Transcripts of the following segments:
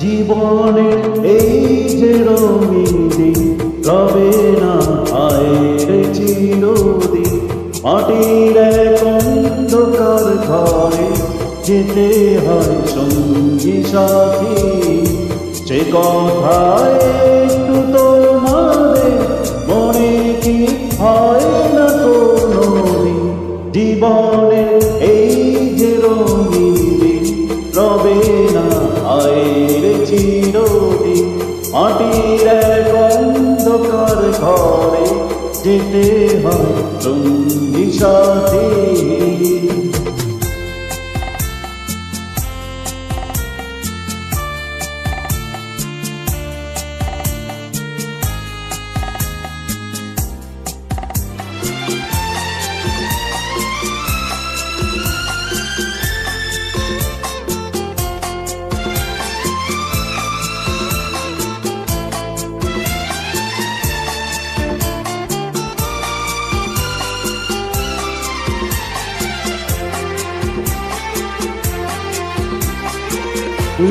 জীবনের এই যে রঙিন দিন রবে না আয়ের চিরদিন। মাটির এক অন্ধকার ঘরে যেতে হয় সঙ্গী সাথী, সে কথায় একটু তোমাদের মনে কি হয় না কোনোদিন? জীবনের এই যে রঙিন দিন রবে না আয়ের চিরদিন। মাটির এক অন্ধকার ঘরে যেতে হয় সঙ্গী সাথী।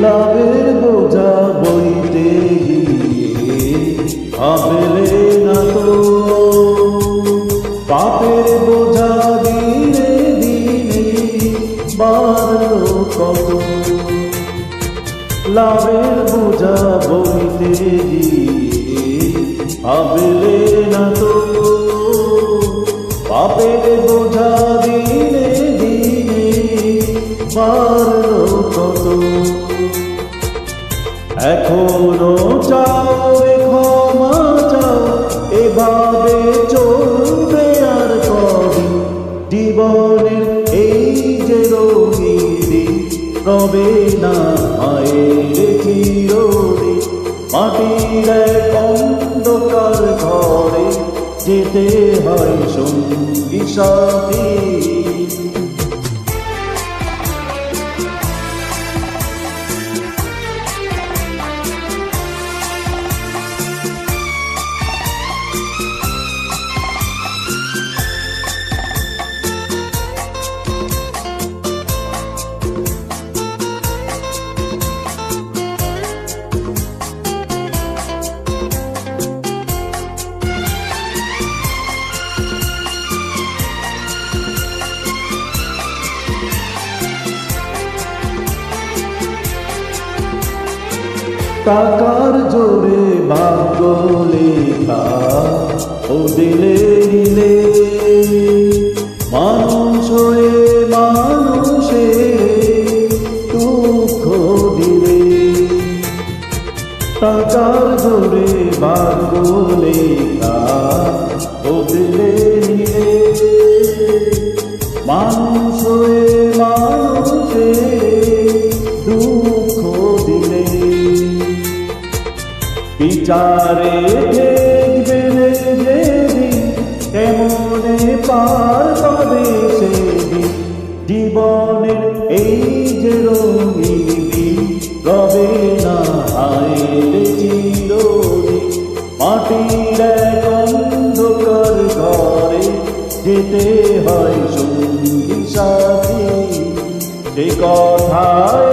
লাভের বোঝা বইতে গিয়ে ভাবলে না তো পাপের বোঝা দিনে দিনে বাড়লো কত। লাভের বোঝা বইতে গিয়ে ভাবলে না তো পাপের বোঝা দিনে দিনে বাড়লো কত। এখনো চাও ক্ষমা চাও, এভাবে চলবে আর কদিন? জীবনের এই যে রঙিন রবে না মায়ের চিরদিন। মাটির এক অন্ধকার ঘরে যেতে হয় সঙ্গী সাথী। টাকার জোরে ভাগ্য লেখা ও দিলে দিলে মানুষ হয়ে মানুষের দুঃখ দিলে। টাকার জোরে ভাগ্য লেখা ও দিলে দিলে মানুষ হয়ে মানুষের দুঃখ দিলে। বিচারে দেখবে যেদিন কেমনে পার পাবে সেদিন। জীবনের এই যে রঙিন দিন রবে না আয়ের চিরদিন। মাটির এক অন্ধকার ঘরে যেতে হয় সঙ্গী সাথী, সে কথায়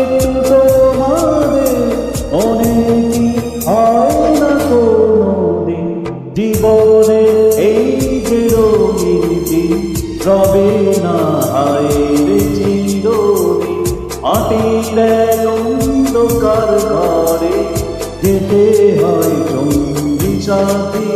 একটু তোমাদের মনে কি হয় না কোনোদিন? জীবনে এই যে রঙিন দিন রবে না আয়ের চিরদিন। মাটির এক অন্ধকার ঘরে যেতে হয় সঙ্গী সাথী।